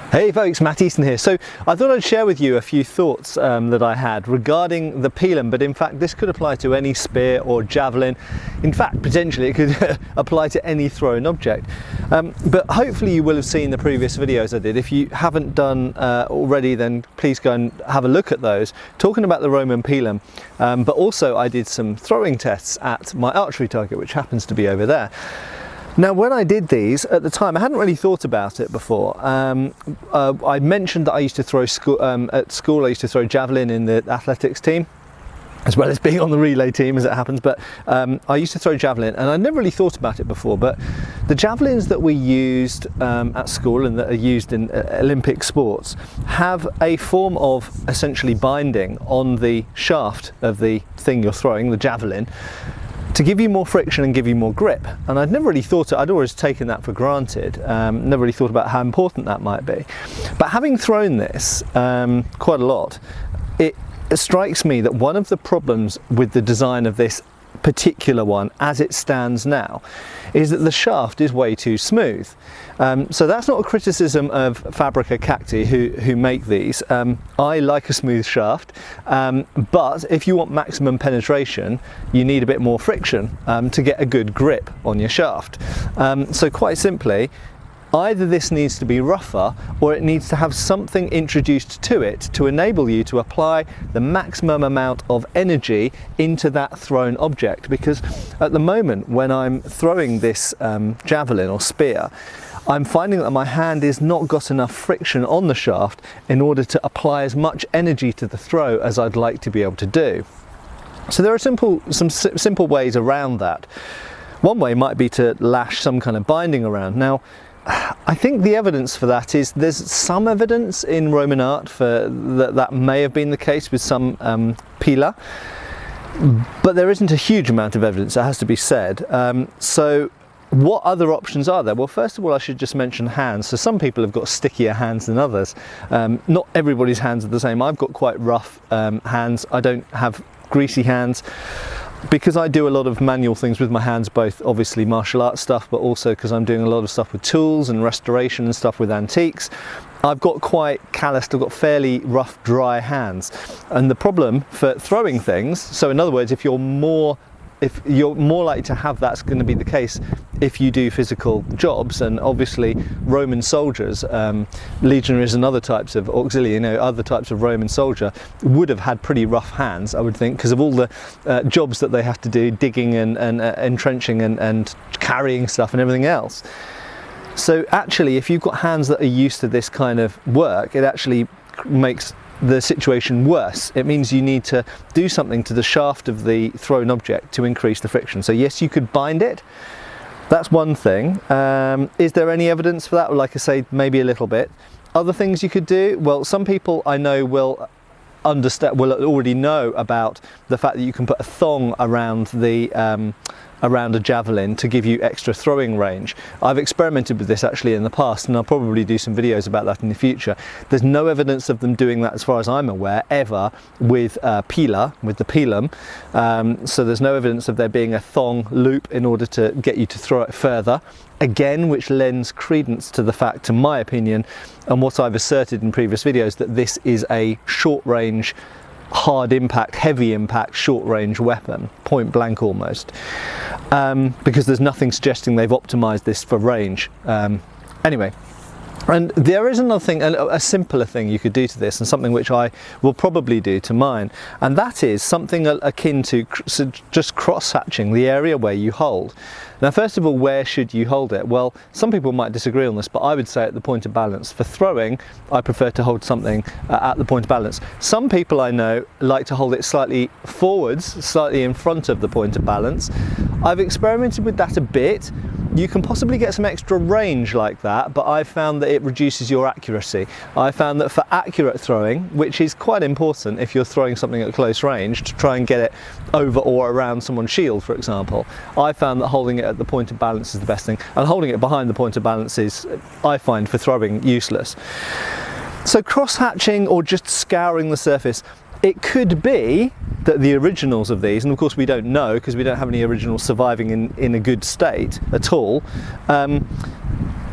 Hey folks, Matt Easton here. So I thought I'd share with you a few thoughts that I had regarding the pilum, but in fact this could apply to any spear or javelin. In fact, potentially it could apply to any thrown object. But hopefully you will have seen the previous videos I did. If you haven't done already, then please go and have a look at those, talking about the Roman pilum. But also I did some throwing tests at my archery target, which happens to be over there. Now, when I did these at the time, I hadn't really thought about it before. I mentioned that I used to throw at school. I used to throw javelin in the athletics team, as well as being on the relay team, as it happens. But I used to throw javelin, and I never really thought about it before. But the javelins that we used at school and that are used in Olympic sports have a form of essentially binding on the shaft of the thing you're throwing, the javelin, to give you more friction and give you more grip. And I'd never really thought I'd always taken that for granted, never really thought about how important that might be. But having thrown this quite a lot, it strikes me that one of the problems with the design of this particular one as it stands now is that the shaft is way too smooth. So that's not a criticism of Fabrica Cacti who make these. I like a smooth shaft, but if you want maximum penetration, you need a bit more friction to get a good grip on your shaft. So quite simply, either this needs to be rougher or it needs to have something introduced to it to enable you to apply the maximum amount of energy into that thrown object. Because at the moment when I'm throwing this javelin or spear, I'm finding that my hand has not got enough friction on the shaft in order to apply as much energy to the throw as I'd like to be able to do. So there are some simple ways around that. One way might be to lash some kind of binding around. Now, I think the evidence for that is there's some evidence in Roman art for that may have been the case with some pila, but there isn't a huge amount of evidence, it has to be said. So what other options are there? Well, first of all, I should just mention hands. So some people have got stickier hands than others. Not everybody's hands are the same. I've got quite rough hands. I don't have greasy hands, because I do a lot of manual things with my hands, both obviously martial arts stuff, but also because I'm doing a lot of stuff with tools and restoration and stuff with antiques. I've got quite calloused, I've got fairly rough, dry hands. And the problem for throwing things, so in other words, if you're more likely to have, that's going to be the case if you do physical jobs. And obviously Roman soldiers, legionaries and other types of auxiliary, other types of Roman soldier would have had pretty rough hands, I would think, because of all the jobs that they have to do, digging and entrenching and carrying stuff and everything else. So actually, if you've got hands that are used to this kind of work, it actually makes the situation worse. It means you need to do something to the shaft of the thrown object to increase the friction. So yes, you could bind it. That's one thing. Is there any evidence for that? Well, like I say, maybe a little bit. Other things you could do, well, some people I know will already know about the fact that you can put a thong around around a javelin to give you extra throwing range. I've experimented with this actually in the past, and I'll probably do some videos about that in the future. There's no evidence of them doing that, as far as I'm aware, ever with pila, with the pilum. So there's no evidence of there being a thong loop in order to get you to throw it further. Again, which lends credence to the fact, to my opinion, and what I've asserted in previous videos, that this is a short range, hard impact, heavy impact, short range weapon, point blank almost, because there's nothing suggesting they've optimized this for range. Anyway, and there is another thing, a simpler thing you could do to this, and something which I will probably do to mine, and that is something akin to just cross-hatching the area where you hold. Now, first of all, where should you hold it? Well, some people might disagree on this, but I would say at the point of balance. For throwing, I prefer to hold something at the point of balance. Some people I know like to hold it slightly forwards, slightly in front of the point of balance. I've experimented with that a bit. You can possibly get some extra range like that, but I've found that it reduces your accuracy. I found that for accurate throwing, which is quite important if you're throwing something at close range to try and get it over or around someone's shield, for example, I found that holding it at the point of balance is the best thing, and holding it behind the point of balance is, I find, for throwing, useless. So cross-hatching or just scouring the surface, it could be that the originals of these, and of course we don't know because we don't have any originals surviving in a good state at all,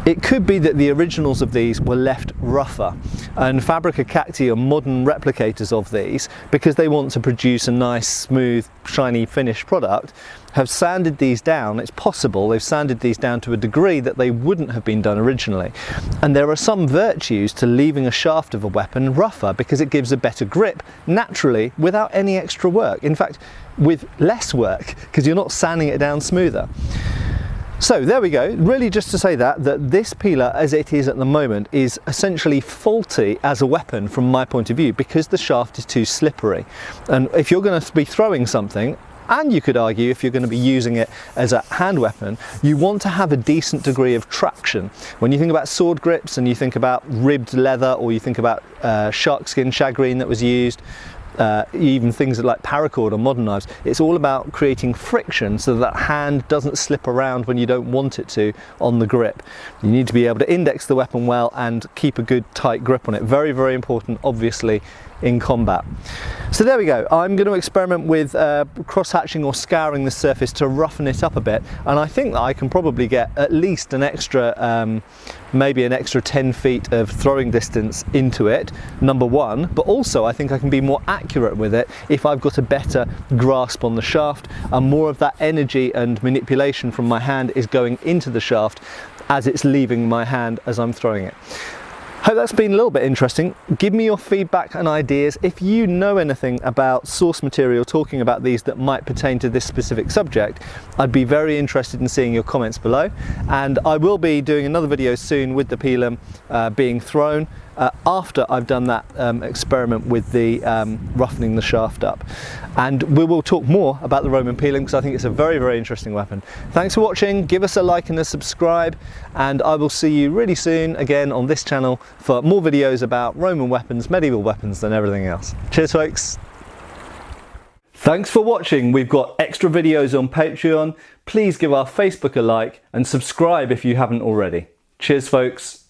It could be that the originals of these were left rougher, and Fabrica Cacti are modern replicators of these, because they want to produce a nice, smooth, shiny finished product, have sanded these down. It's possible they've sanded these down to a degree that they wouldn't have been done originally. And there are some virtues to leaving a shaft of a weapon rougher, because it gives a better grip naturally without any extra work. In fact, with less work, because you're not sanding it down smoother. So there we go, really just to say that this peeler as it is at the moment is essentially faulty as a weapon from my point of view, because the shaft is too slippery. And if you're going to be throwing something, and you could argue if you're going to be using it as a hand weapon, you want to have a decent degree of traction. When you think about sword grips and you think about ribbed leather, or you think about shark skin shagreen that was used, even things like paracord or modern knives, it's all about creating friction so that hand doesn't slip around when you don't want it to on the grip. You need to be able to index the weapon well and keep a good tight grip on it. Very, very important, obviously, in combat. So there we go. I'm going to experiment with cross-hatching or scouring the surface to roughen it up a bit, and I think that I can probably get at least an extra maybe an extra 10 feet of throwing distance into it, number one, but also I think I can be more accurate with it if I've got a better grasp on the shaft, and more of that energy and manipulation from my hand is going into the shaft as it's leaving my hand as I'm throwing it. Hope that's been a little bit interesting. Give me your feedback and ideas. If you know anything about source material talking about these that might pertain to this specific subject, I'd be very interested in seeing your comments below. And I will be doing another video soon with the pilum being thrown after I've done that experiment with the roughening the shaft up. And we will talk more about the Roman pilum, because I think it's a very, very interesting weapon. Thanks for watching. Give us a like and a subscribe, and I will see you really soon again on this channel for more videos about Roman weapons, medieval weapons, and everything else. Cheers, folks. Thanks for watching. We've got extra videos on Patreon. Please give our Facebook a like and subscribe if you haven't already. Cheers, folks.